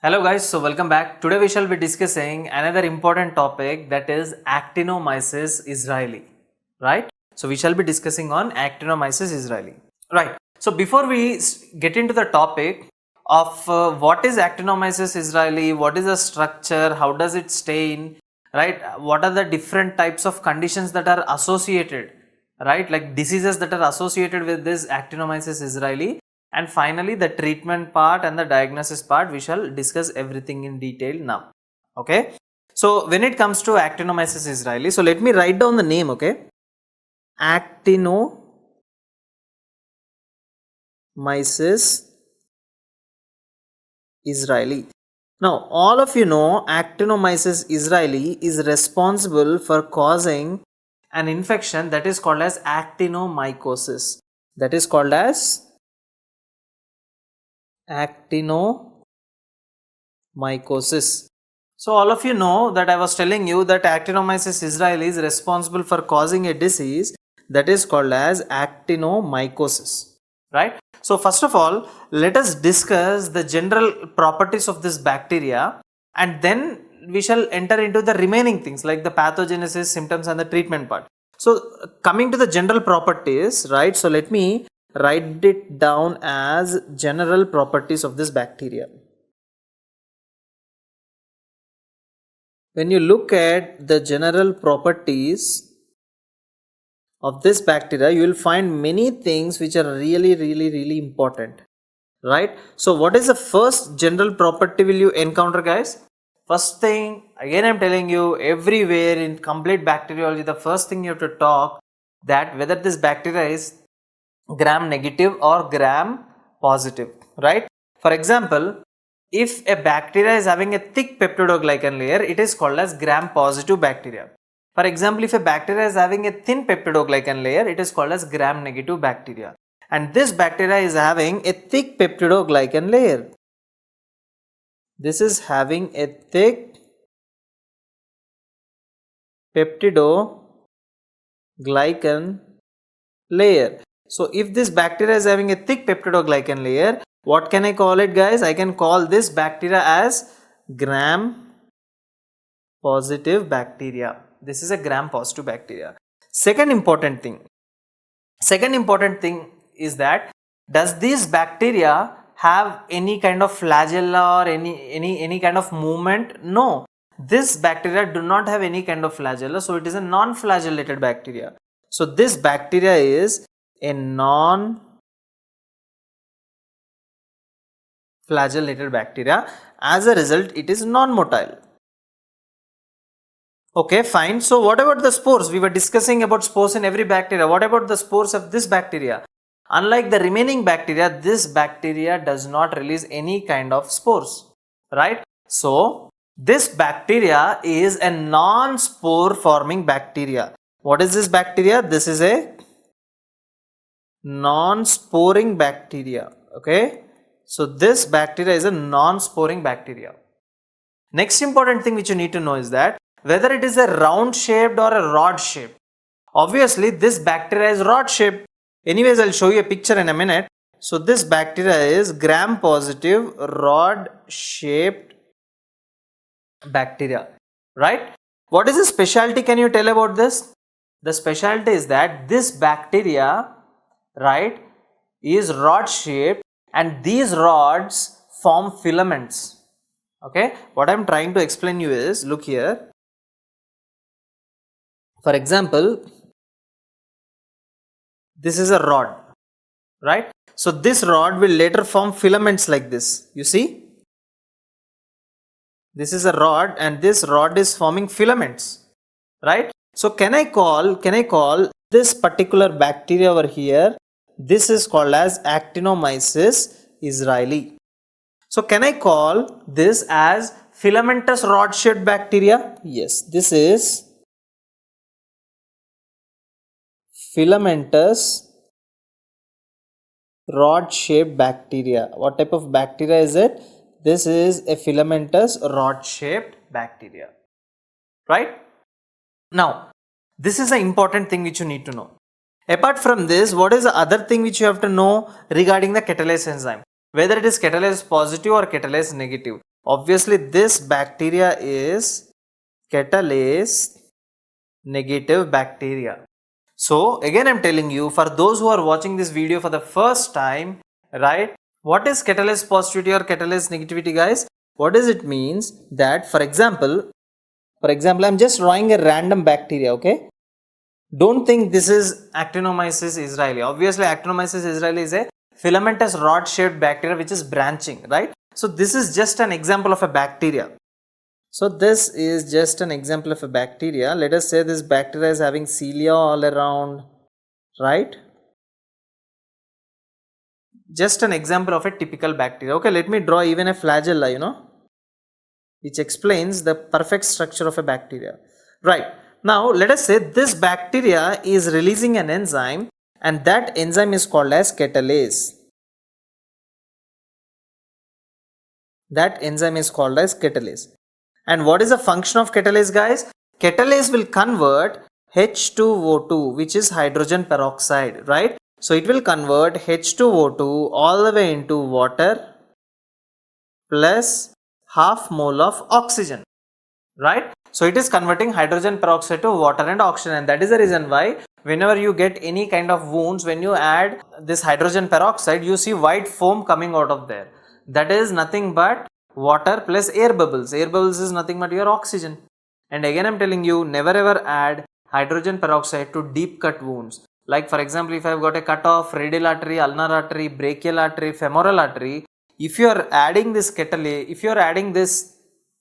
Hello guys, so welcome back. Today we shall be discussing another important topic, that is Actinomyces israelii, right? So we shall be discussing on Actinomyces israelii, right? So before we get into the topic of what is Actinomyces israelii, what is the structure, how does it stain, right? What are the different types of conditions that are associated, right? Like diseases that are associated with this Actinomyces israelii. And finally, the treatment part and the diagnosis part, we shall discuss everything in detail now. Okay. So when it comes to Actinomyces israelii, so let me write down the name. Okay. Actinomyces israelii. Now, all of you know Actinomyces israelii is responsible for causing an infection that is called as actinomycosis. That is called as Actinomycosis. So all of you know that I was telling you that Actinomyces israelii is responsible for causing a disease that is called as actinomycosis, right? So first of all, let us discuss the general properties of this bacteria, and then we shall enter into the remaining things like the pathogenesis, symptoms and the treatment part. So coming to the general properties, right? So let me write it down as general properties of this bacteria. When you look at the general properties of this bacteria, you will find many things which are really important, right? So what is the first general property will you encounter, guys? First thing, again I am telling you, everywhere in complete bacteriology, the first thing you have to talk that whether this bacteria is gram negative or gram positive, right? For example, if a bacteria is having a thick peptidoglycan layer, it is called as gram positive bacteria. For example, if a bacteria is having a thin peptidoglycan layer, it is called as gram negative bacteria. And this bacteria is having a thick peptidoglycan layer. This is having a thick peptidoglycan layer. So if this bacteria is having a thick peptidoglycan layer, what can I call it, guys? I can call this bacteria as gram positive bacteria. This is a gram positive bacteria. Second important thing is that does this bacteria have any kind of flagella or any kind of movement? No, this bacteria do not have any kind of flagella, so it is a non-flagellated bacteria. So this bacteria is a non-flagellated bacteria. As a result, it is non-motile. Okay, fine. So what about the spores? We were discussing about spores in every bacteria. What about the spores of this bacteria? Unlike the remaining bacteria, this bacteria does not release any kind of spores, right? So this bacteria is a non-spore forming bacteria. What is this bacteria? This is a non-sporing bacteria. Okay, so this bacteria is a non-sporing bacteria. Next important thing which you need to know is that whether it is a round shaped or a rod shaped. Obviously this bacteria is rod shaped. Anyways, I'll show you a picture in a minute. So this bacteria is gram positive rod shaped bacteria, right? What is the specialty? Can you tell about this? The specialty is that this bacteria, right, is rod shaped, and these rods form filaments. Okay, what I'm trying to explain you is, look here. For example, this is a rod, right? So this rod will later form filaments like this. You see, this is a rod and this rod is forming filaments, right? So can I call this particular bacteria over here, this is called as Actinomyces israelii. So can I call this as filamentous rod shaped bacteria? Yes, this is filamentous rod shaped bacteria. What type of bacteria is it? This is a filamentous rod shaped bacteria, right? Now this is an important thing which you need to know. Apart from this, what is the other thing which you have to know regarding the catalase enzyme? Whether it is catalase positive or catalase negative. Obviously this bacteria is catalase negative bacteria. So again I'm telling you, for those who are watching this video for the first time, right, what is catalase positivity or catalase negativity, guys? What does it means? That for example I'm just drawing a random bacteria, okay? Don't think this is Actinomyces israelii. Obviously Actinomyces israelii is a filamentous rod shaped bacteria which is branching, right? So this is just an example of a bacteria. So this is just an example of a bacteria. Let us say this bacteria is having cilia all around, right? Just an example of a typical bacteria. Okay, let me draw even a flagella, which explains the perfect structure of a bacteria. Right. Now let us say this bacteria is releasing an enzyme, and that enzyme is called as catalase. That enzyme is called as catalase. And what is the function of catalase, guys? Catalase will convert H2O2, which is hydrogen peroxide, right? So it will convert H2O2 all the way into water plus half mole of oxygen, right? So it is converting hydrogen peroxide to water and oxygen, and that is the reason why whenever you get any kind of wounds, when you add this hydrogen peroxide, you see white foam coming out of there. That is nothing but water plus air bubbles. Air bubbles is nothing but your oxygen. And again I'm telling you, never ever add hydrogen peroxide to deep cut wounds. Like for example, if I have got a cut of radial artery, ulnar artery, brachial artery, femoral artery, if you are adding this catalase, if you are adding this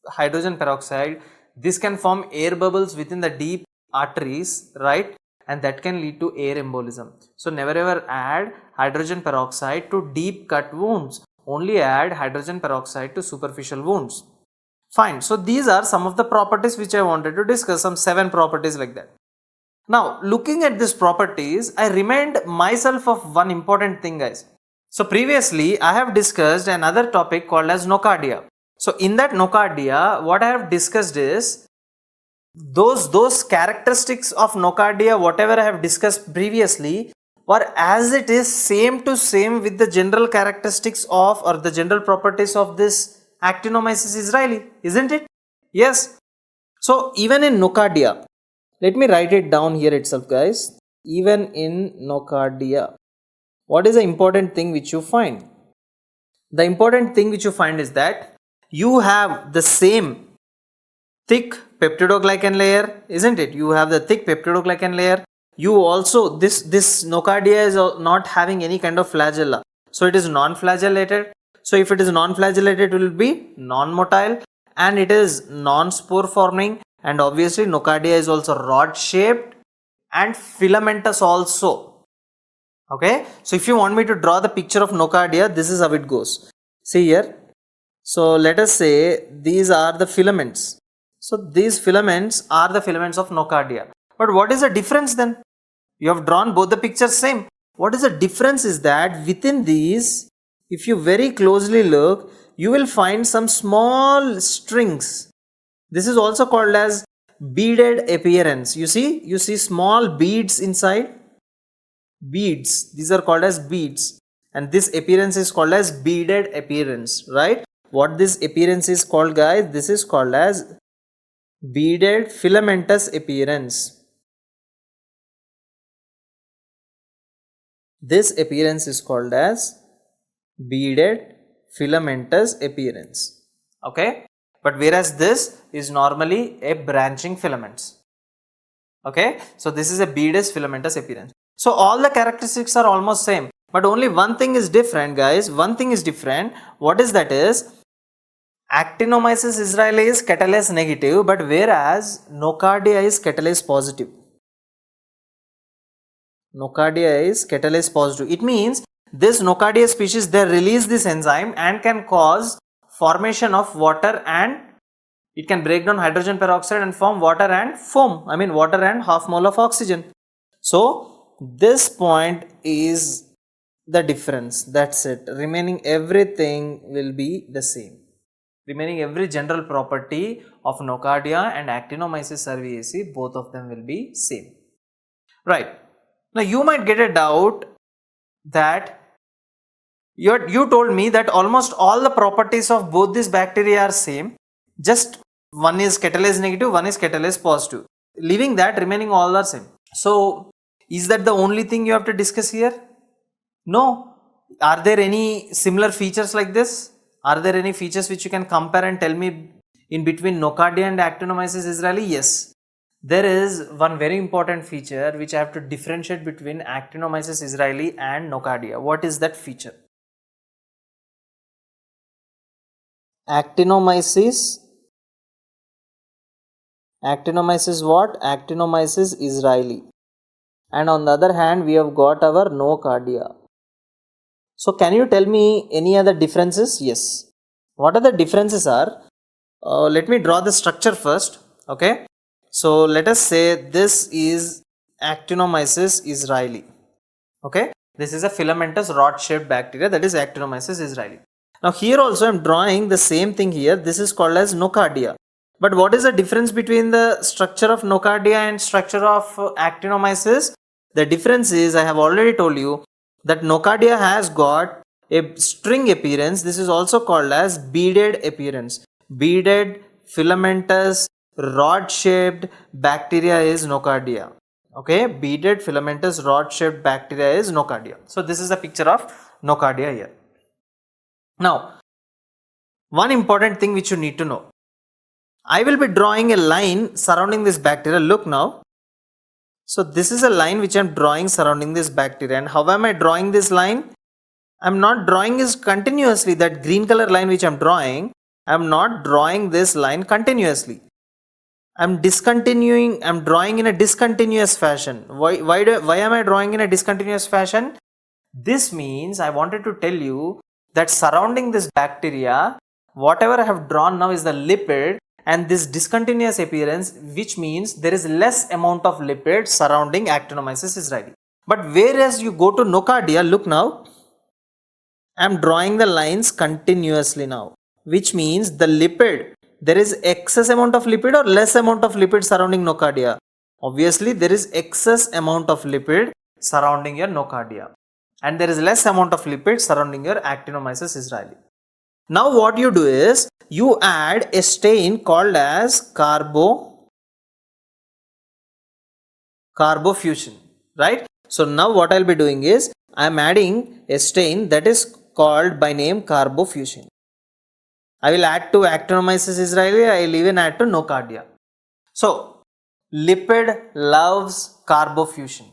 hydrogen peroxide, this can form air bubbles within the deep arteries, right? And that can lead to air embolism. So never ever add hydrogen peroxide to deep cut wounds. Only add hydrogen peroxide to superficial wounds. Fine. So these are some of the properties which I wanted to discuss, some 7 properties like that. Now looking at these properties, I remind myself of one important thing, guys. So previously I have discussed another topic called as nocardia. So in that nocardia, what I have discussed is those characteristics of nocardia, whatever I have discussed previously, were as it is same to same with the general characteristics of, or the general properties of this Actinomyces israelii, isn't it? Yes. So even in nocardia, let me write it down here itself, guys. Even in nocardia, what is the important thing which you find? The important thing which you find is that you have the same thick peptidoglycan layer, isn't it? You have the thick peptidoglycan layer. You also, this nocardia is not having any kind of flagella. So it is non-flagellated. So if it is non-flagellated, it will be non-motile, and it is non-spore forming, and obviously nocardia is also rod shaped and filamentous also. Okay, so if you want me to draw the picture of nocardia, this is how it goes. See here. So let us say these are the filaments. So these filaments are the filaments of nocardia. But what is the difference then? You have drawn both the pictures same. What is the difference is that within these, if you very closely look, you will find some small strings. This is also called as beaded appearance. You see small beads inside. Beads, these are called as beads, and this appearance is called as beaded appearance, right? What this appearance is called, guys? This is called as beaded filamentous appearance. This appearance is called as beaded filamentous appearance. Okay, but whereas this is normally a branching filaments. Okay, so this is a beaded filamentous appearance. So all the characteristics are almost same, but only one thing is different, guys. One thing is different. What is that? Is Actinomyces israelii is catalase negative, but whereas nocardia is catalase positive. Nocardia is catalase positive. It means this nocardia species, they release this enzyme and can cause formation of water, and it can break down hydrogen peroxide and form water and foam. I mean water and half mole of oxygen. So this point is the difference. That's it. Remaining everything will be the same. Remaining every general property of nocardia and Actinomyces cerevisiae, both of them will be same. Right. Now you might get a doubt that You told me that almost all the properties of both these bacteria are same. Just one is catalase negative, one is catalase positive. Leaving that, remaining all are same. So, is that the only thing you have to discuss here? No. Are there any similar features like this? Are there any features which you can compare and tell me in between Nocardia and Actinomyces israelii? Yes. There is one very important feature which I have to differentiate between Actinomyces israelii and Nocardia. What is that feature? Actinomyces what? Actinomyces israelii. And on the other hand, we have got our Nocardia. So can you tell me any other differences? Yes. What are the differences are? Let me draw the structure first. Okay. So let us say this is Actinomyces israelii. Okay. This is a filamentous rod shaped bacteria, that is Actinomyces israelii. Now here also I am drawing the same thing here. This is called as Nocardia. But what is the difference between the structure of Nocardia and structure of Actinomyces? The difference is, I have already told you, that Nocardia has got a string appearance. This is also called as beaded appearance. Beaded, filamentous, rod shaped bacteria is Nocardia. Okay, beaded, filamentous, rod shaped bacteria is Nocardia. So this is a picture of Nocardia here. Now, one important thing which you need to know. I will be drawing a line surrounding this bacteria. Look now. So this is a line which I am drawing surrounding this bacteria. And how am I drawing this line? I am not drawing this continuously. That green color line which I am drawing, I am not drawing this line continuously. I am drawing in a discontinuous fashion. Why am I drawing in a discontinuous fashion? This means I wanted to tell you that surrounding this bacteria, whatever I have drawn now is the lipid, and this discontinuous appearance, which means there is less amount of lipid surrounding Actinomyces israelii. But whereas you go to Nocardia, look now, I am drawing the lines continuously now, which means the lipid, there is excess amount of lipid or less amount of lipid surrounding Nocardia. Obviously, there is excess amount of lipid surrounding your Nocardia, and there is less amount of lipid surrounding your Actinomyces israelii. Now what you do is, you add a stain called as carbofusion, right? So now what I'll be doing is, I am adding a stain that is called by name carbofusion. I will add to Actinomyces israelii, I will even add to Nocardia. So lipid loves carbofusion.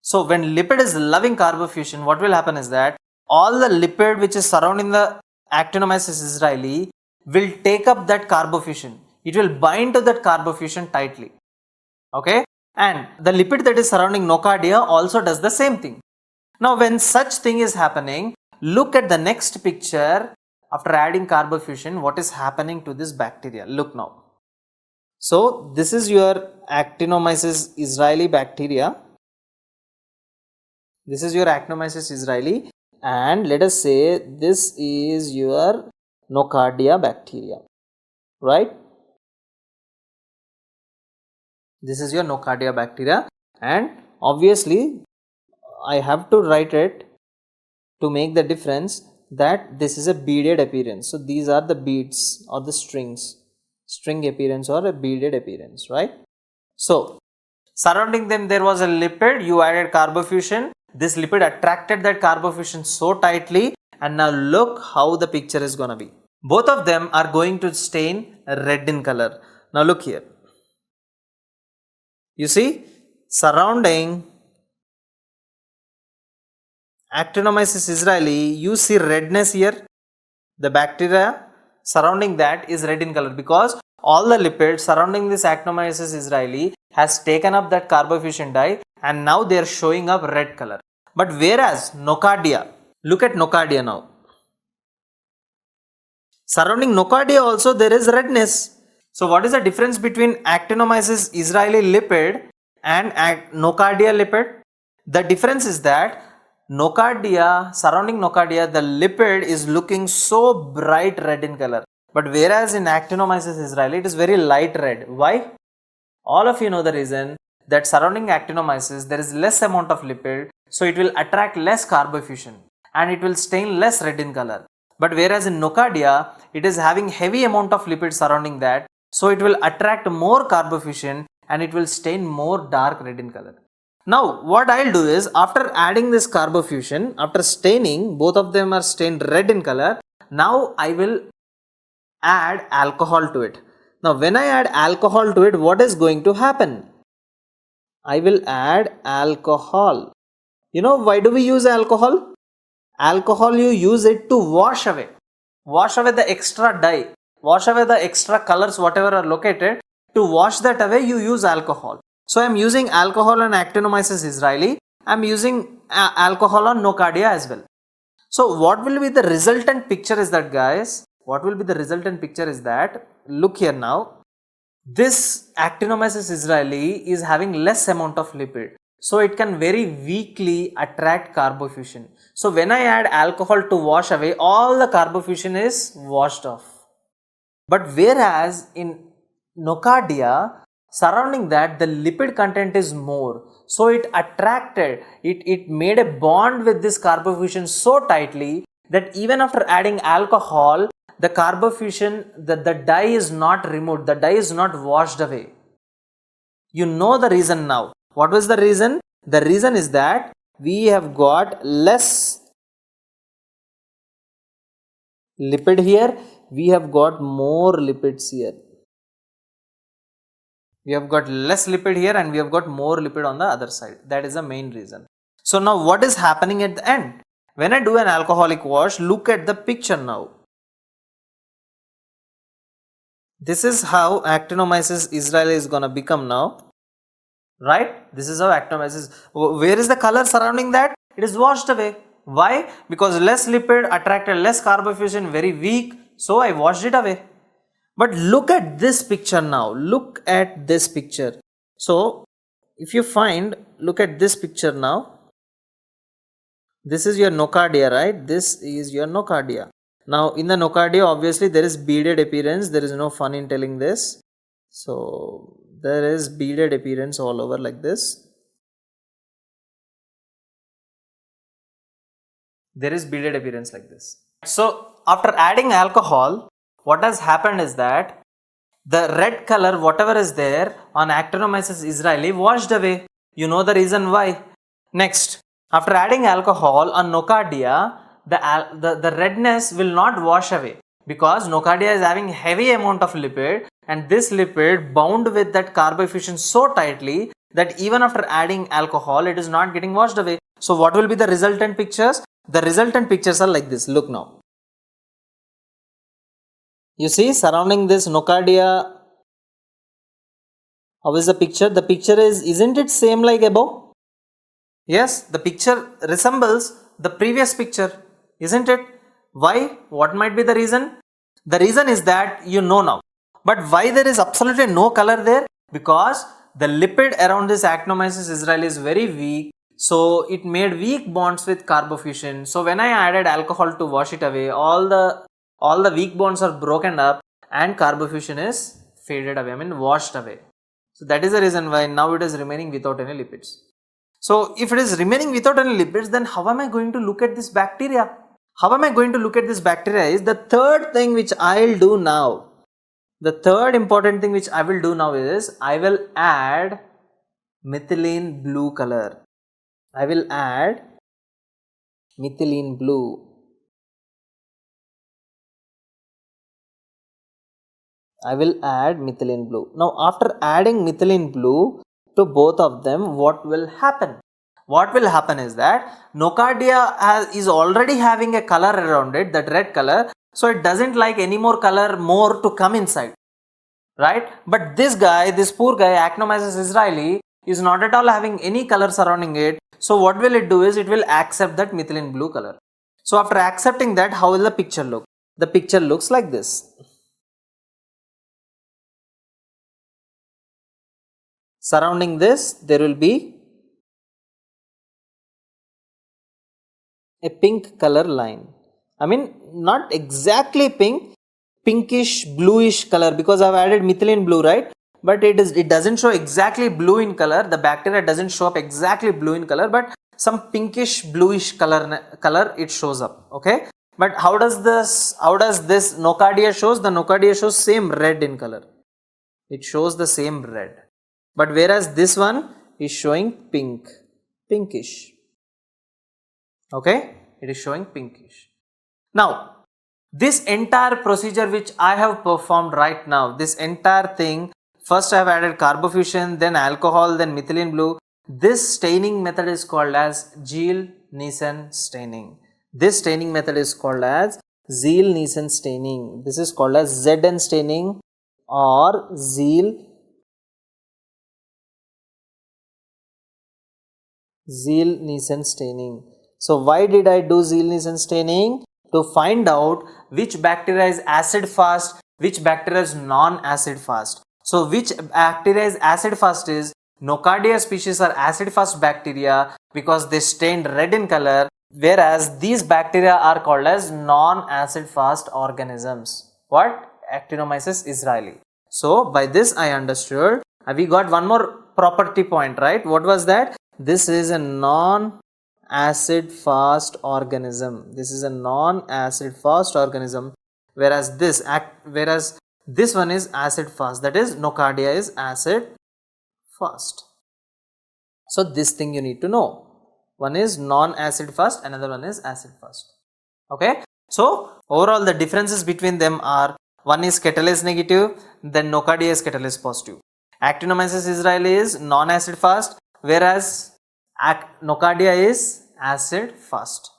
So when lipid is loving carbofusion, what will happen is that all the lipid which is surrounding the Actinomyces israelii will take up that carbofusion. It will bind to that carbofusion tightly. Okay, and the lipid that is surrounding Nocardia also does the same thing. Now when such thing is happening, look at the next picture. After adding carbofusion, what is happening to this bacteria? Look now. So this is your Actinomyces israelii bacteria. This is your Actinomyces israelii, and let us say this is your Nocardia bacteria, right? This is your Nocardia bacteria, and obviously I have to write it to make the difference that this is a beaded appearance. So these are the beads or the string appearance or a beaded appearance, right? So surrounding them there was a lipid, you added carbofusion. This lipid attracted that carbofusion so tightly, and now look how the picture is gonna be. Both of them are going to stain red in color. Now look here. You see, surrounding Actinomyces israelii, you see redness here. The bacteria surrounding that is red in color because all the lipids surrounding this Actinomyces israelii has taken up that carbofusion dye, and now they are showing up red color. But whereas Nocardia, look at Nocardia now. Surrounding Nocardia also there is redness. So what is the difference between Actinomyces israelii lipid and Nocardia lipid? The difference is that Nocardia, surrounding Nocardia, the lipid is looking so bright red in color. But whereas in Actinomyces israelii, it is very light red. Why? All of you know the reason, that surrounding Actinomyces there is less amount of lipid, so it will attract less carbofusion. and it will stain less red in color. But whereas in Nocardia, it is having heavy amount of lipids surrounding that, so it will attract more carbofuscin and it will stain more dark red in color. Now what I'll do is, after adding this carbofuscin, after staining, both of them are stained red in color, now I will add alcohol to it. Now when I add alcohol to it, what is going to happen? I will add alcohol. You know why do we use alcohol? Alcohol, you use it to wash away the extra dye, wash away the extra colors whatever are located. To wash that away, you use alcohol. So I am using alcohol on Actinomyces israelii. I am using alcohol on Nocardia as well. So what will be the resultant picture is that, guys, what will be the resultant picture is that, look here now, this Actinomyces israelii is having less amount of lipid, so it can very weakly attract carbofuscin. So when I add alcohol to wash away, all the carbofuscin is washed off. But whereas in Nocardia, surrounding that the lipid content is more, so it attracted, it made a bond with this carbofuscin so tightly that even after adding alcohol, the carbofuscin, the dye is not removed, the dye is not washed away. You know the reason now. What was the reason? The reason is that we have got less lipid here, we have got more lipids here. We have got less lipid here and we have got more lipid on the other side. That is the main reason. So now what is happening at the end? When I do an alcoholic wash, look at the picture now. This is how Actinomyces israelii is going to become now. Right? This is how Actinomyces. Where is the color surrounding that? It is washed away. Why? Because less lipid attracted less carbofuscin, very weak. So I washed it away. But look at this picture now. Look at this picture. So if you find, look at this picture now. This is your Nocardia, right? This is your Nocardia. Now in the Nocardia, obviously there is beaded appearance. There is no fun in telling this. So there is beaded appearance all over like this. There is beaded appearance like this. So after adding alcohol, what has happened is that the red color whatever is there on Actinomyces israelii washed away. You know the reason why. Next, after adding alcohol on Nocardia, the redness will not wash away because Nocardia is having heavy amount of lipid, and this lipid bound with that carbofuscin so tightly that even after adding alcohol it is not getting washed away. So what will be the resultant pictures? The resultant pictures are like this. Look now. You see surrounding this Nocardia, how is the picture? The picture is, isn't it same like above? Yes, the picture resembles the previous picture, isn't it? Why? What might be the reason? The reason is that you know now. But why there is absolutely no color there? Because the lipid around this Actinomyces israelii is very weak, so it made weak bonds with carbofuscin. So when I added alcohol to wash it away, all the weak bonds are broken up and carbofuscin is faded away, washed away. So that is the reason why now it is remaining without any lipids. So if it is remaining without any lipids, then how am I going to look at this bacteria? How am I going to look at this bacteria is the third thing which I will do now. The third important thing which I will do now is I will add methylene blue color. I will add methylene blue. I will add methylene blue. Now after adding methylene blue to both of them, what will happen? What will happen is that Nocardia is already having a color around it, that red color, so it doesn't like any more color more to come inside, right? But this guy, this poor guy, Actinomyces israelii, is not at all having any color surrounding it. So what will it do is it will accept that methylene blue color. So after accepting that, how will the picture look? The picture looks like this. Surrounding this, there will be a pink color line. Not exactly pink, pinkish, bluish color, because I've added methylene blue, right? But it doesn't show exactly blue in color. The bacteria doesn't show up exactly blue in color, but some pinkish bluish color it shows up. Okay, but how does this nocardia shows? The nocardia shows same red in color. It shows the same red, but whereas this one is showing pinkish. Okay, it is showing pinkish. Now this entire procedure which I have performed right now, this entire thing, first I have added carbofusion, then alcohol, then methylene blue. This staining method is called as Zeil-Neeson staining. This staining method is called as Zeil-Neeson staining. This is called as ZN staining or Zeil-Neeson staining. So why did I do Zeil-Neeson staining? To find out which bacteria is acid fast, which bacteria is non-acid fast. So which bacteria is acid fast is Nocardia species are acid fast bacteria because they stained red in color, whereas these bacteria are called as non-acid fast organisms. What? Actinomyces israelii. So by this I understood, we got one more property point, right? What was that? This is a non-acid fast organism. This is a non-acid fast organism, whereas this one is acid fast. That is, Nocardia is acid fast. So this thing you need to know. One is non-acid fast, another one is acid fast. Okay. So overall the differences between them are, one is catalase negative, then Nocardia is catalase positive. Actinomyces israelii is non-acid fast, whereas Nocardia is acid fast.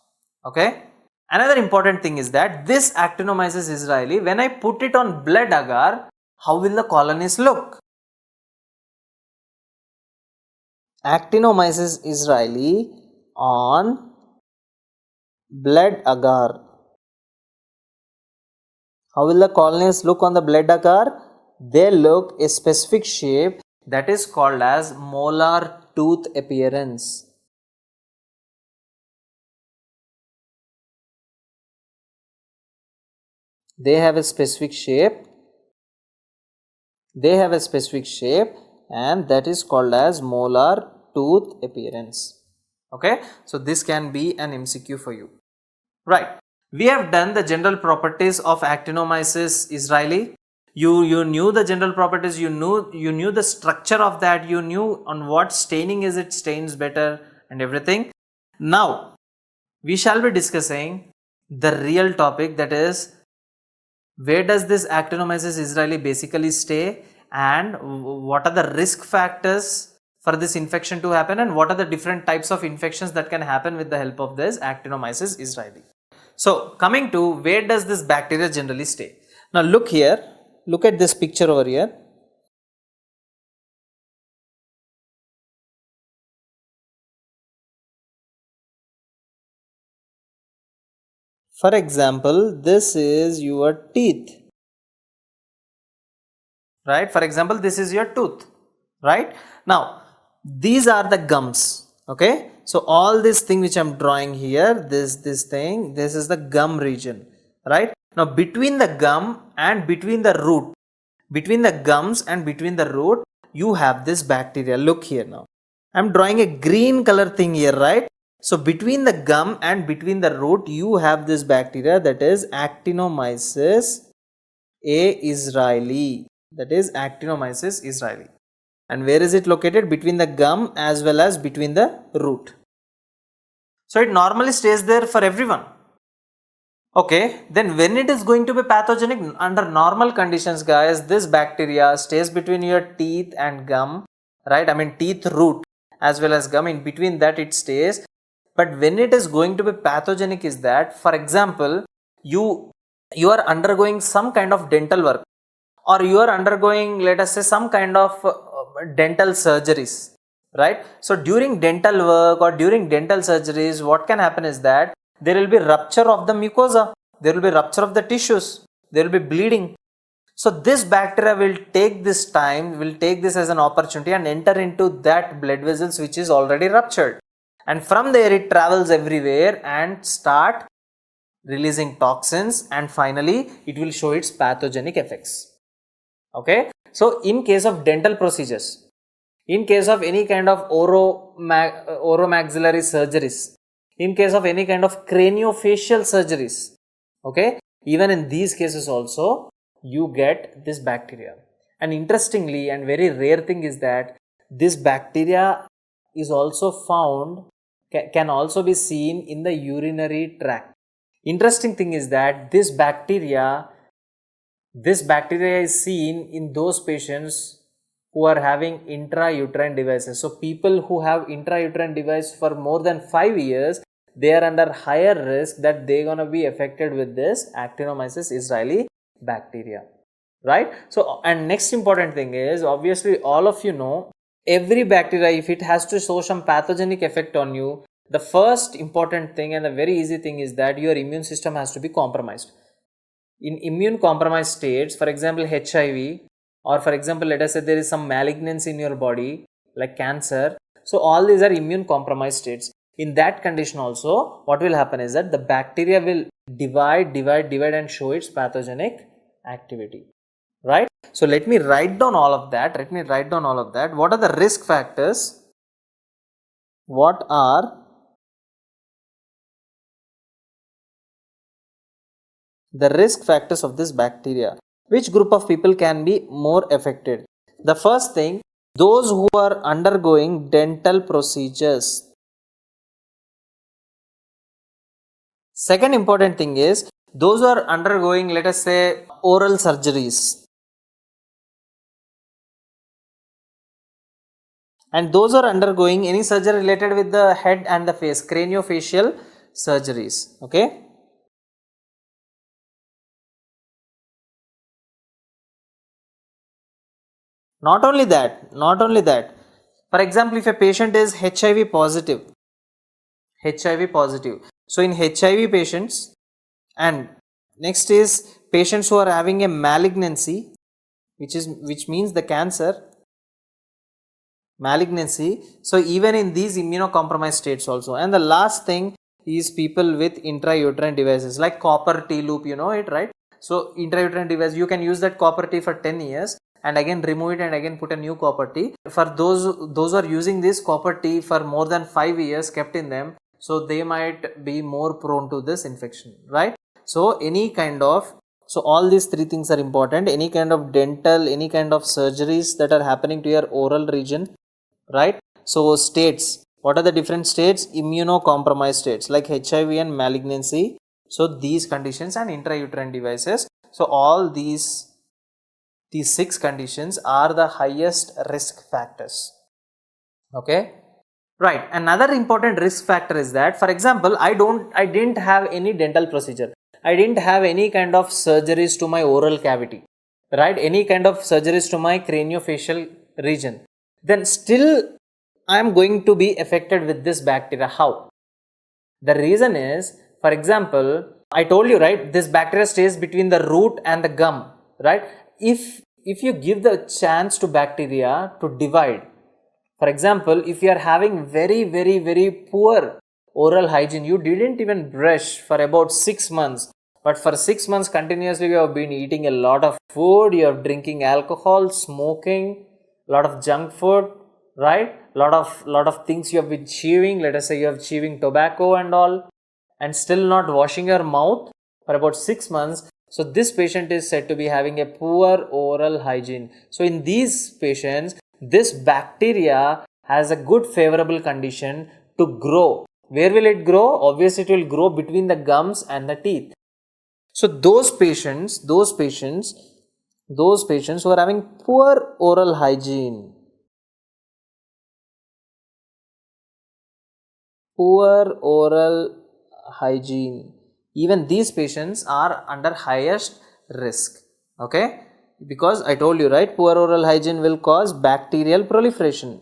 Okay. Another important thing is that this Actinomyces israelii, when I put it on blood agar, how will the colonies look? Actinomyces israelii on blood agar. How will the colonies look on the blood agar? They look a specific shape that is called as molar tooth appearance. They have a specific shape. And that is called as molar tooth appearance. Okay, so this can be an MCQ for you. Right, we have done the general properties of Actinomyces israelii. You knew the general properties, you knew the structure of that, you knew on what staining is it stains better and everything. Now we shall be discussing the real topic, that is, where does this Actinomyces israelii basically stay, and what are the risk factors for this infection to happen, and what are the different types of infections that can happen with the help of this Actinomyces israelii. So coming to where does this bacteria generally stay. Now look here, look at this picture over here. For example, this is your teeth. Right, for example, this is your tooth, right? Now these are the gums. Okay, so all this thing which I'm drawing here, this is the gum region, right? Now between the gum and between the root, between the gums and between the root, you have this bacteria. Look here, now I'm drawing a green color thing here, right? So between the gum and between the root, you have this bacteria, that is Actinomyces israelii. That is Actinomyces israelii. And where is it located? Between the gum as well as between the root. So it normally stays there for everyone. Okay, then when it is going to be pathogenic, under normal conditions, guys, this bacteria stays between your teeth and gum, right? I mean teeth root as well as gum, in between that it stays. But when it is going to be pathogenic is that, for example, you are undergoing some kind of dental work, or you are undergoing, let us say, some kind of dental surgeries, right? So during dental work or during dental surgeries, what can happen is that there will be rupture of the mucosa, there will be rupture of the tissues, there will be bleeding. So this bacteria will take this time, will take this as an opportunity and enter into that blood vessels which is already ruptured, and from there it travels everywhere and start releasing toxins, and finally it will show its pathogenic effects. Okay, so in case of dental procedures, in case of any kind of oromaxillary surgeries, in case of any kind of craniofacial surgeries, okay, even in these cases also you get this bacteria. And interestingly and very rare thing is that this bacteria is also found, can also be seen in the urinary tract. Interesting thing is that this bacteria is seen in those patients who are having intrauterine devices. So people who have intrauterine device for more than 5 years, they are under higher risk that they are going to be affected with this Actinomyces israelii bacteria, right? So, and next important thing is, obviously all of you know, every bacteria, if it has to show some pathogenic effect on you, the first important thing and the very easy thing is that your immune system has to be compromised. In immune compromised states, for example HIV, or for example let us say there is some malignancy in your body like cancer, so all these are immune compromised states. In that condition also, what will happen is that the bacteria will divide and show its pathogenic activity, right? So let me write down all of that. What are the risk factors? What are the risk factors of this bacteria? Which group of people can be more affected? The first thing, those who are undergoing dental procedures. Second important thing is those who are undergoing, let us say, oral surgeries. And those who are undergoing any surgery related with the head and the face, craniofacial surgeries, okay? Not only that, for example, if a patient is HIV positive, so in HIV patients, and next is patients who are having a malignancy, which means the cancer, malignancy, so even in these immunocompromised states also. And the last thing is people with intrauterine devices like copper T loop, you know it, right? So intrauterine device, you can use that copper T for 10 years and again remove it and again put a new copper T. For those who are using this copper T for more than 5 years kept in them, so they might be more prone to this infection, right? So any kind of, so all these three things are important. Any kind of dental, any kind of surgeries that are happening to your oral region, right? So states, what are the different states? Immunocompromised states like HIV and malignancy. So these conditions and intrauterine devices. So all these 6 conditions are the highest risk factors. Okay, right. Another important risk factor is that, for example, I didn't have any dental procedure. I didn't have any kind of surgeries to my oral cavity, right? Any kind of surgeries to my craniofacial region. Then still I am going to be affected with this bacteria. How? The reason is, for example, I told you, right, this bacteria stays between the root and the gum, right? If you give the chance to bacteria to divide, for example, if you are having very poor oral hygiene, you didn't even brush for about 6 months, but for 6 months continuously you have been eating a lot of food, you are drinking alcohol, smoking, a lot of junk food, right? Lot of things you have been chewing, let us say you have chewing tobacco and all, and still not washing your mouth for about 6 months. So this patient is said to be having a poor oral hygiene. So in these patients, this bacteria has a good favorable condition to grow. Where will it grow? Obviously it will grow between the gums and the teeth. So those patients who are having poor oral hygiene, even these patients are under highest risk, okay? Because I told you, right, poor oral hygiene will cause bacterial proliferation.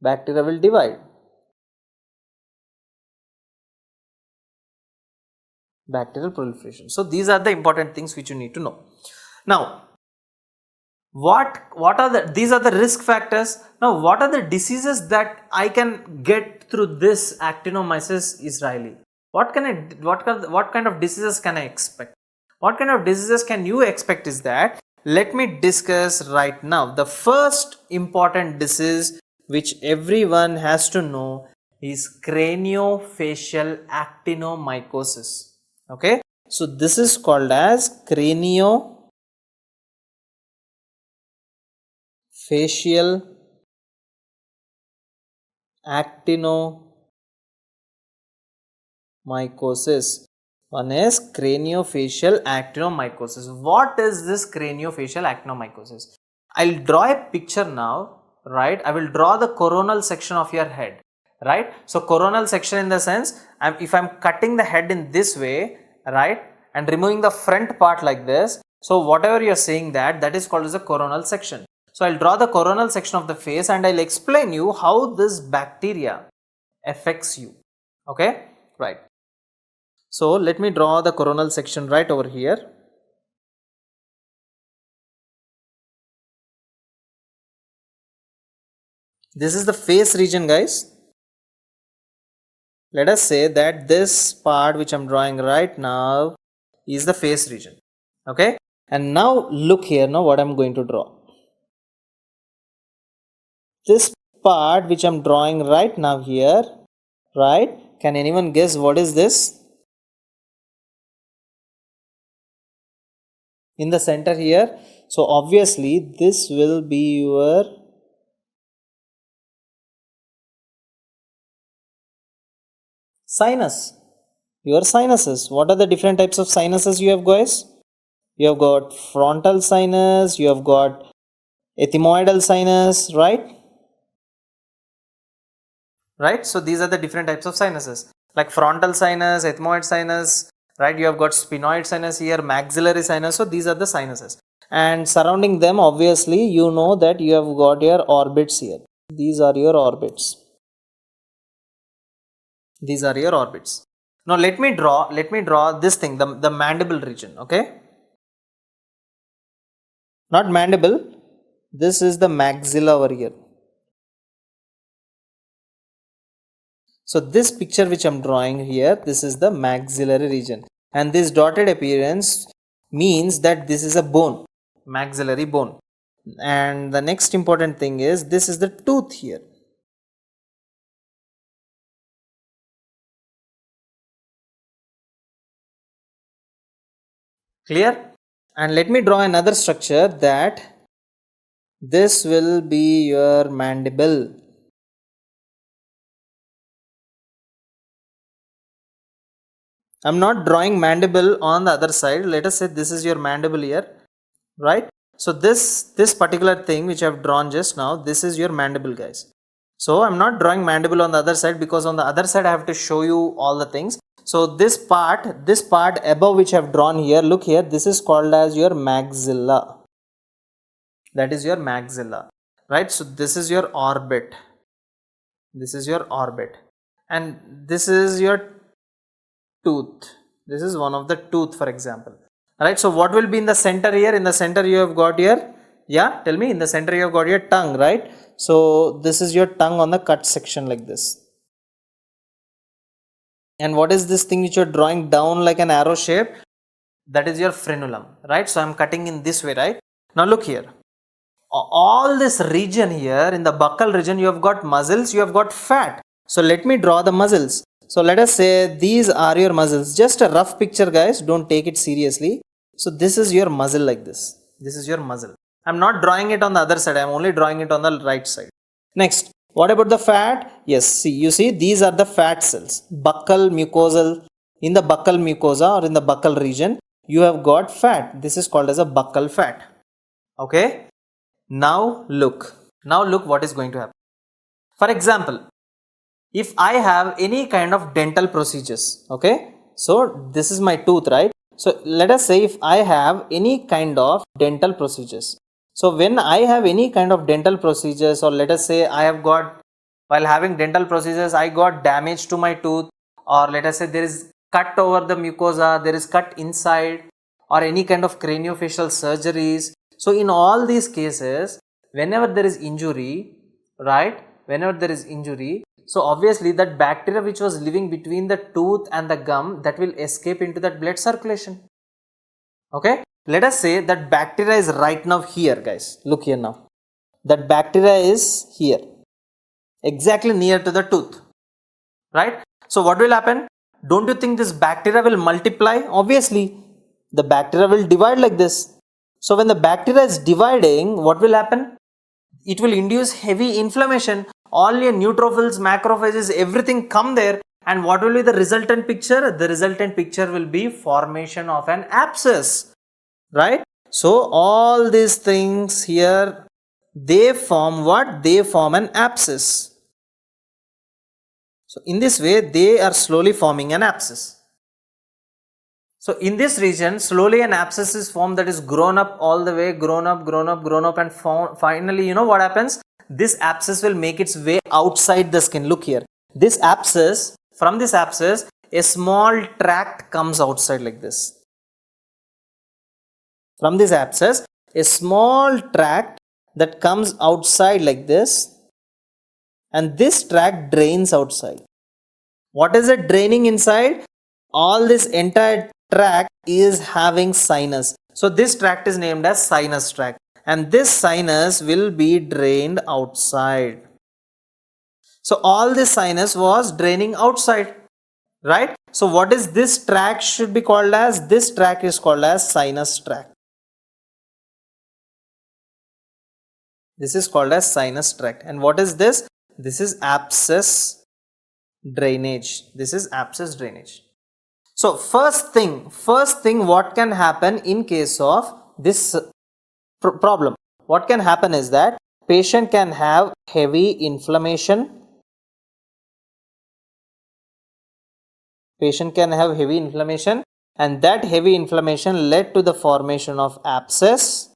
Bacteria will divide. Bacterial proliferation. So these are the important things which you need to know. Now, what are these are the risk factors. Now, what are the diseases that I can get through this Actinomyces israelii? What kind of diseases can I expect? What kind of diseases can you expect is that let me discuss right now. The first important disease which everyone has to know is craniofacial actinomycosis. Okay, so this is called as craniofacial actinomycosis. One is craniofacial actinomycosis. What is this craniofacial actinomycosis? I'll draw a picture now, right? I will draw the coronal section of your head, right? So coronal section in the sense, if I'm cutting the head in this way, right, and removing the front part like this, so whatever you're seeing that is called as a coronal section. So I'll draw the coronal section of the face and I'll explain you how this bacteria affects you. Okay, right. So let me draw the coronal section right over here. This is the face region, guys. Let us say that this part which I am drawing right now is the face region. Okay. And now look here, now what I am going to draw. This part which I am drawing right now here, right? Can anyone guess what is this? In the center here. So obviously this will be your sinus. Your sinuses. What are the different types of sinuses you have, guys? You have got frontal sinus, you have got ethmoidal sinus, right? Right? So these are the different types of sinuses, like frontal sinus, ethmoid sinus, right? You have got sphenoid sinus here, maxillary sinus. So these are the sinuses, and surrounding them, obviously, you know that you have got your orbits here. These are your orbits. These are your orbits. Now let me draw this thing, the mandible region. Okay, not mandible. This is the maxilla over here. So this picture which I am drawing here, this is the maxillary region, and this dotted appearance means that this is a bone, maxillary bone. And the next important thing is, this is the tooth here. Clear? And let me draw another structure, that this will be your mandible. I am not drawing mandible on the other side. Let us say this is your mandible here, right? So this particular thing which I have drawn just now, this is your mandible, guys. So I am not drawing mandible on the other side, because on the other side I have to show you all the things. So this part above which I have drawn here, look here, this is called as your maxilla. That is your maxilla, right? So this is your orbit. This is your orbit, and this is your tooth. This is one of the tooth, for example. Right, so what will be in the center here? In the center you have got your, yeah, tell me, in the center you have got your tongue, right? So this is your tongue on the cut section like this. And what is this thing which you are drawing down like an arrow shape? That is your frenulum, right? So I am cutting in this way, right? Now look here. All this region here, in the buccal region, you have got muscles, you have got fat. So let me draw the muscles. So let us say these are your muscles. Just a rough picture, guys, don't take it seriously. So this is your muscle like this. This is your muscle. I am not drawing it on the other side, I am only drawing it on the right side. Next, what about the fat? Yes, see, you see, these are the fat cells. Buccal mucosal. In the buccal mucosa or in the buccal region, you have got fat. This is called as a buccal fat. Okay. Now look what is going to happen. For example, if I have any kind of dental procedures, okay, so this is my tooth, right? So let us say if I have any kind of dental procedures. So when I have any kind of dental procedures, or let us say I have got, while having dental procedures, I got damage to my tooth, or let us say there is cut over the mucosa, there is cut inside, or any kind of craniofacial surgeries. So in all these cases, whenever there is injury, right, whenever there is injury, so obviously that bacteria which was living between the tooth and the gum, that will escape into that blood circulation. Okay, Let us say that bacteria is right now here, guys. Look here now. That bacteria is here, exactly near to the tooth, right? So what will happen? Don't you think this bacteria will multiply? Obviously, the bacteria will divide like this. So when the bacteria is dividing, what will happen? It will induce heavy inflammation. All your neutrophils, macrophages, everything come there, and what will be the resultant picture? The resultant picture will be formation of an abscess, right? So all these things here, they form what? They form an abscess. So in this way, they are slowly forming an abscess. So in this region, slowly an abscess is formed that is grown up all the way, grown up and finally, you know what happens? This abscess will make its way outside the skin. Look here. This abscess, from this abscess, a small tract comes outside like this. From this abscess, a small tract that comes outside like this, and this tract drains outside. What is it draining inside? All this entire tract is having sinus. So this tract is named as sinus tract, and this sinus will be drained outside. So all this sinus was draining outside, right? So what is this tract should be called as? This tract is called as sinus tract. This is called as sinus tract. And what is this? This is abscess drainage. This is abscess drainage. So first thing what can happen in case of this problem? What can happen is that patient can have heavy inflammation. Patient can have heavy inflammation, and that heavy inflammation led to the formation of abscess.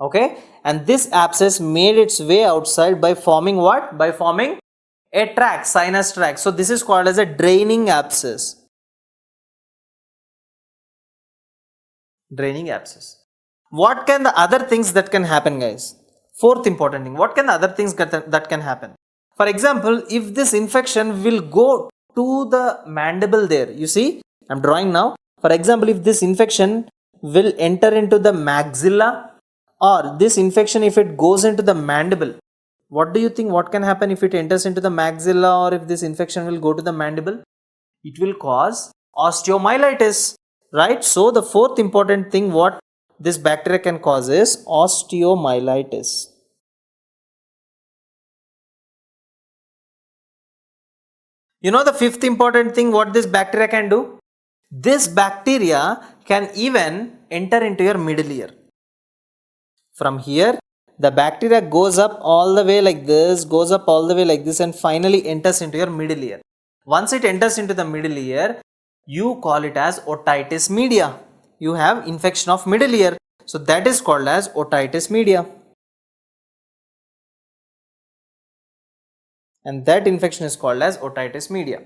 Okay, and this abscess made its way outside by forming what? By forming a tract, sinus tract. So this is called as a draining abscess. Draining abscess. What can the other things that can happen, guys? Fourth important thing. What can the other things that can happen? For example, if this infection will go to the mandible there, you see, I'm drawing now. For example, if this infection will enter into the maxilla, or this infection if it goes into the mandible, what do you think what can happen if it enters into the maxilla, or if this infection will go to the mandible? It will cause osteomyelitis, right? So the fourth important thing what this bacteria can cause is osteomyelitis. You know the fifth important thing what this bacteria can do? This bacteria can even enter into your middle ear. From here, the bacteria goes up all the way like this, and finally enters into your middle ear. Once it enters into the middle ear, you call it as otitis media. You have infection of middle ear. So that is called as otitis media. And that infection is called as otitis media.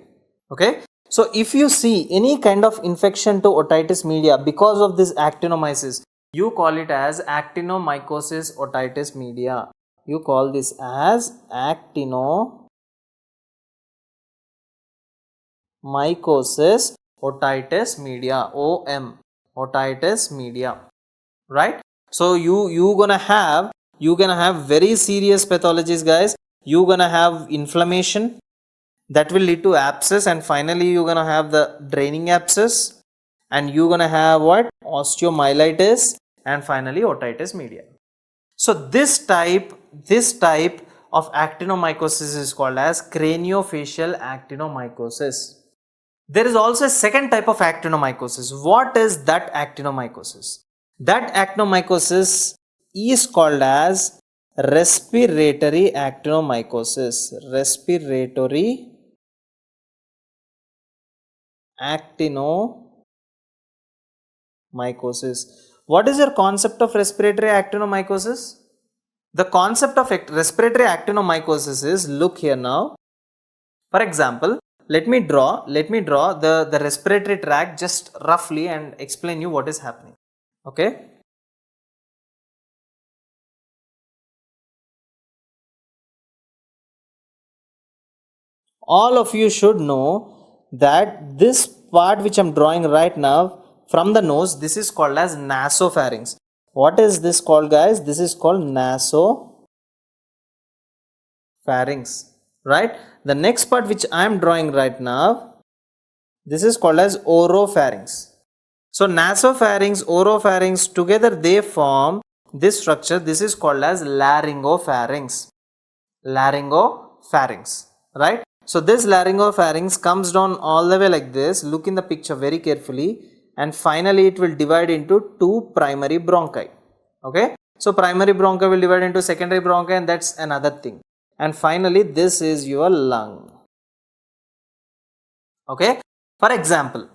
Okay. So if you see any kind of infection to otitis media because of this actinomyces, you call it as actinomycosis otitis media. You call this as actinomycosis otitis media, OM, otitis media, right? So you gonna have very serious pathologies, guys. You gonna have inflammation that will lead to abscess, and finally you're gonna have the draining abscess, and you're gonna have what? Osteomyelitis, and finally otitis media. So this type of actinomycosis is called as craniofacial actinomycosis. There is also a second type of actinomycosis. What is that actinomycosis? That actinomycosis is called as respiratory actinomycosis. Respiratory actinomycosis. What is your concept of respiratory actinomycosis? The concept of respiratory actinomycosis is, look here now. For example, let me draw the respiratory tract just roughly and explain you what is happening. Okay. All of you should know that this part which I am drawing right now, from the nose. This is called as nasopharynx. What is this called, guys? This is called nasopharynx, right? The next part which I am drawing right now, this is called as oropharynx. So nasopharynx, oropharynx, together they form this structure. This is called as laryngopharynx. Laryngopharynx, right? So this laryngopharynx comes down all the way like this. Look in the picture very carefully, and finally it will divide into two primary bronchi. Okay, so primary bronchi will divide into secondary bronchi, and that's another thing. And finally this is your lung. Okay, for example,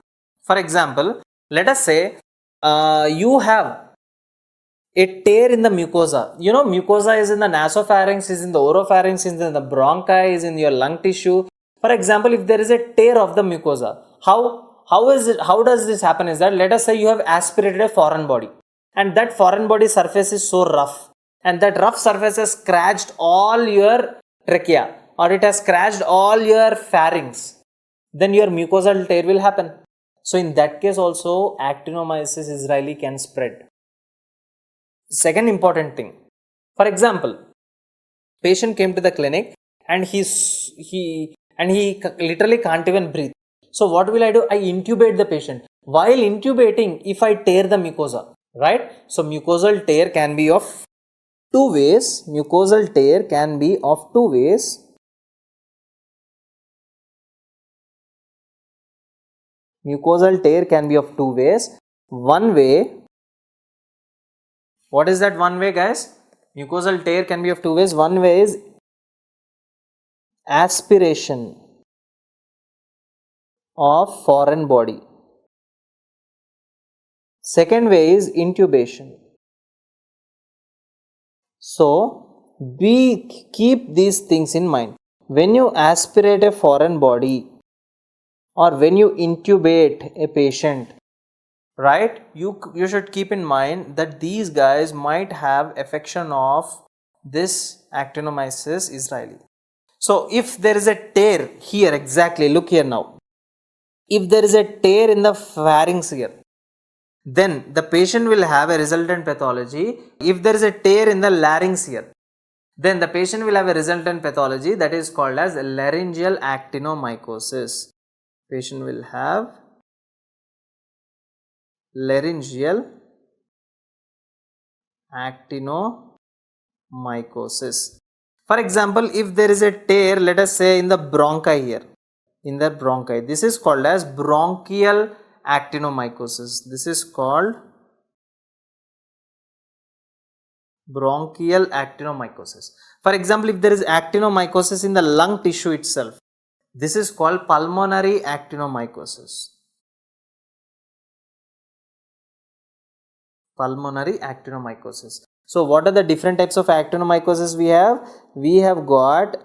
let us say you have a tear in the mucosa. You know, mucosa is in the nasopharynx, is in the oropharynx, is in the bronchi, is in your lung tissue. For example, if there is a tear of the mucosa, how does this happen is that, let us say you have aspirated a foreign body, and that foreign body surface is so rough, and that rough surface has scratched all your trachea, or it has scratched all your pharynx, then your mucosal tear will happen. So in that case also Actinomyces israelii can spread. Second important thing, for example, patient came to the clinic and he literally can't even breathe. So what will I do? I intubate the patient. While intubating, if I tear the mucosa, right? So mucosal tear can be of two ways. Mucosal tear can be of two ways. Mucosal tear can be of two ways. One way, what is that one way, guys? Mucosal tear can be of two ways. One way is aspiration of foreign body. Second way is intubation. So we keep these things in mind. When you aspirate a foreign body or when you intubate a patient, right, you should keep in mind that these guys might have affection of this Actinomyces israelii. So if there is a tear here, exactly, look here now, if there is a tear in the pharynx here, then the patient will have a resultant pathology. If there is a tear in the larynx here, then the patient will have a resultant pathology that is called as laryngeal actinomycosis. Patient will have laryngeal actinomycosis. For example, if there is a tear, let us say in the bronchi here, in the bronchi, this is called as bronchial actinomycosis. This is called bronchial actinomycosis. For example, if there is actinomycosis in the lung tissue itself, this is called pulmonary actinomycosis. Pulmonary actinomycosis. So what are the different types of actinomycosis we have? We have got,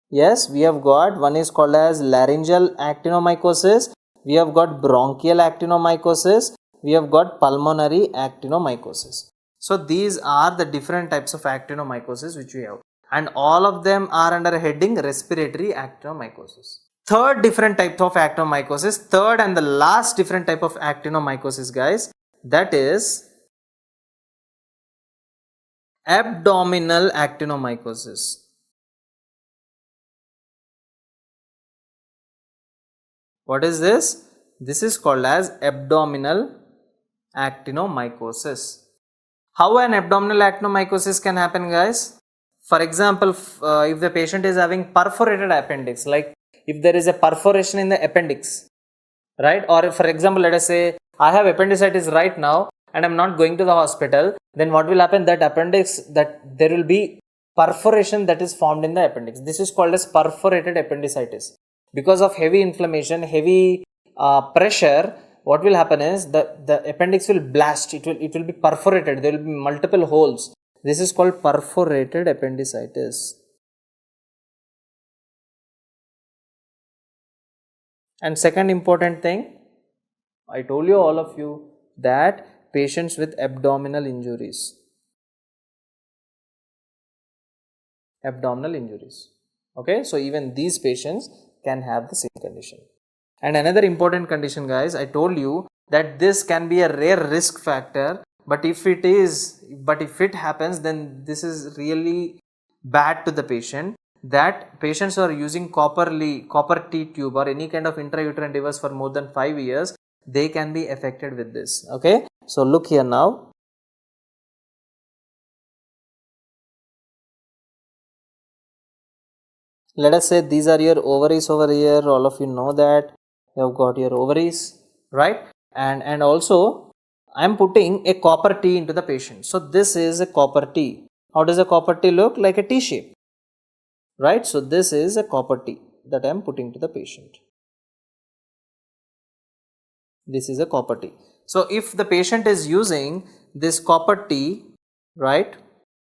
yes, we have got, one is called as laryngeal actinomycosis, we have got bronchial actinomycosis, we have got pulmonary actinomycosis. So these are the different types of actinomycosis which we have, and all of them are under heading respiratory actinomycosis. Third different type of actinomycosis, third and the last different type of actinomycosis, guys, that is abdominal actinomycosis. What is this? This is called as abdominal actinomycosis. How an abdominal actinomycosis can happen, guys? For example, if the patient is having perforated appendix, like if there is a perforation in the appendix, right? Or if, for example, let us say I have appendicitis right now and I am not going to the hospital, then what will happen? That appendix, that there will be perforation that is formed in the appendix. This is called as perforated appendicitis. Because of heavy inflammation, heavy pressure, what will happen is the appendix will blast, it will be perforated, there will be multiple holes. This is called perforated appendicitis. And second important thing, I told you, all of you, that patients with abdominal injuries, okay, so even these patients can have the same condition. And another important condition, guys, I told you that this can be a rare risk factor, but if it happens, then this is really bad to the patient. That patients who are using copper T tube or any kind of intrauterine device for more than 5 years, they can be affected with this. Okay, so look here now. Let us say these are your ovaries over here. All of you know that you have got your ovaries, right? And also I am putting a copper T into the patient. So this is a copper T. How does a copper T look? Like a T shape, right? So this is a copper T that I am putting to the patient. This is a copper T. So if the patient is using this copper T, right?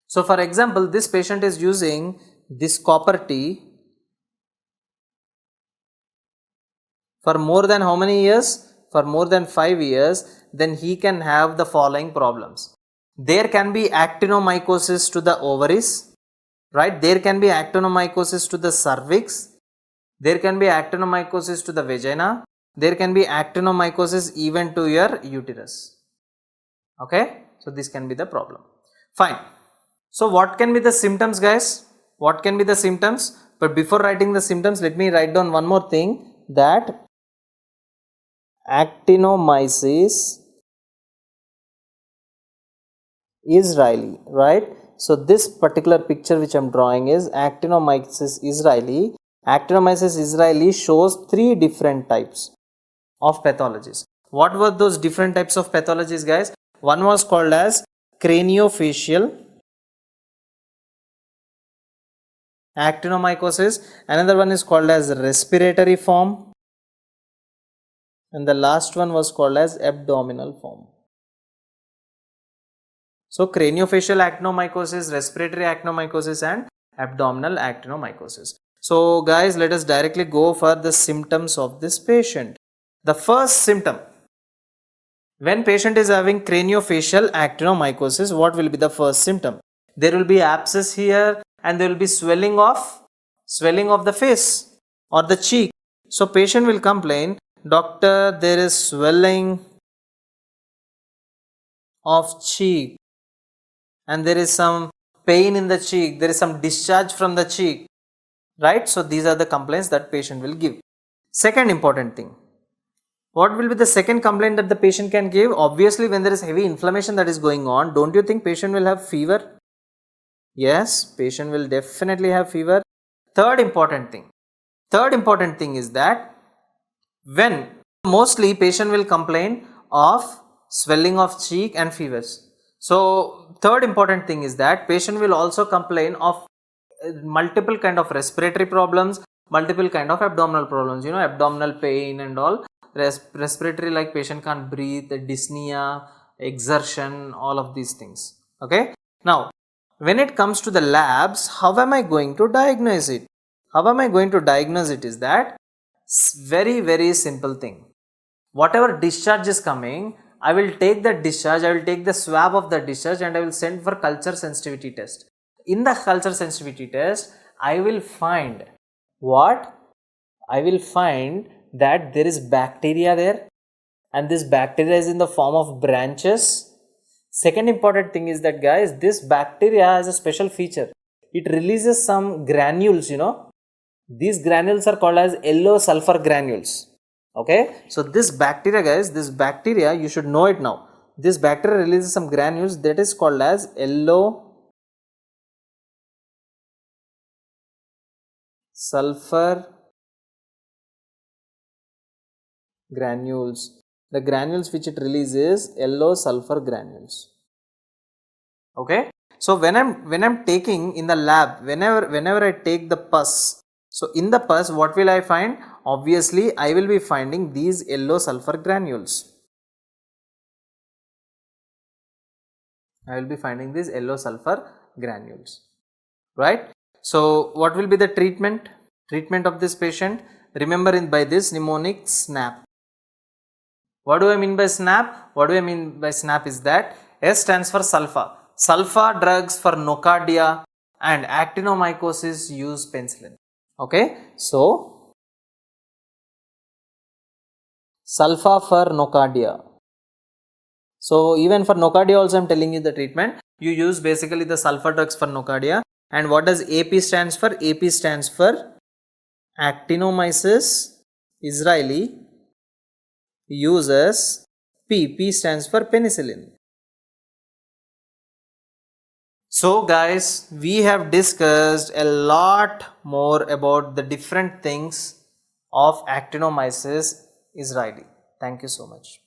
So for example, this patient is using this copper T for more than how many years? For more than 5 years, then he can have the following problems. There can be actinomycosis to the ovaries, right? There can be actinomycosis to the cervix. There can be actinomycosis to the vagina. There can be actinomycosis even to your uterus. Okay, so this can be the problem. Fine. So what can be the symptoms, guys? What can be the symptoms? But before writing the symptoms, let me write down one more thing, that Actinomyces israelii, right? So this particular picture which I am drawing is Actinomyces israelii. Actinomyces israelii shows 3 different types of pathologies. What were those different types of pathologies, guys? One was called as craniofacial actinomycosis, another one is called as respiratory form, and the last one was called as abdominal form. So craniofacial actinomycosis, respiratory actinomycosis and abdominal actinomycosis. So guys, let us directly go for the symptoms of this patient. The first symptom, when patient is having craniofacial actinomycosis, what will be the first symptom? There will be abscess here and there will be swelling of the face or the cheek. So patient will complain, doctor, there is swelling of cheek and there is some pain in the cheek, there is some discharge from the cheek, right? So these are the complaints that patient will give. Second important thing, what will be the second complaint that the patient can give? Obviously, when there is heavy inflammation that is going on, don't you think patient will have fever? Yes, patient will definitely have fever. Third important thing is that when mostly patient will complain of swelling of cheek and fevers. So third important thing is that patient will also complain of multiple kind of respiratory problems, multiple kind of abdominal problems, abdominal pain and all. Respiratory, like patient can't breathe, dyspnea, exertion, all of these things. Okay. Now, when it comes to the labs, how am I going to diagnose it? How am I going to diagnose it is that very, very simple thing. Whatever discharge is coming, I will take the discharge, I will take the swab of the discharge and I will send for culture sensitivity test. In the culture sensitivity test, I will find what? I will find that there is bacteria there and this bacteria is in the form of branches. Second important thing is that, guys, this bacteria has a special feature. It releases some granules, These granules are called as yellow sulfur granules. Okay, so this bacteria, guys, you should know it now. This bacteria releases some granules that is called as yellow sulfur granules. The granules which it releases, yellow sulfur granules. Okay, so when I'm taking in the lab, whenever I take the pus, so in the pus, what will I find? Obviously, I will be finding these yellow sulfur granules. I will be finding these yellow sulfur granules, right? So what will be the treatment of this patient? Remember, by this mnemonic, SNAP. What do I mean by SNAP? What do I mean by SNAP is that S stands for sulfa. Sulfa drugs for nocardia and actinomycosis use penicillin. Okay, so sulfa for nocardia. So even for nocardia also I am telling you the treatment. You use basically the sulfur drugs for nocardia. And what does AP stands for? AP stands for Actinomyces israelii uses P. P stands for penicillin. So guys, we have discussed a lot more about the different things of Actinomyces israelii. Thank you so much.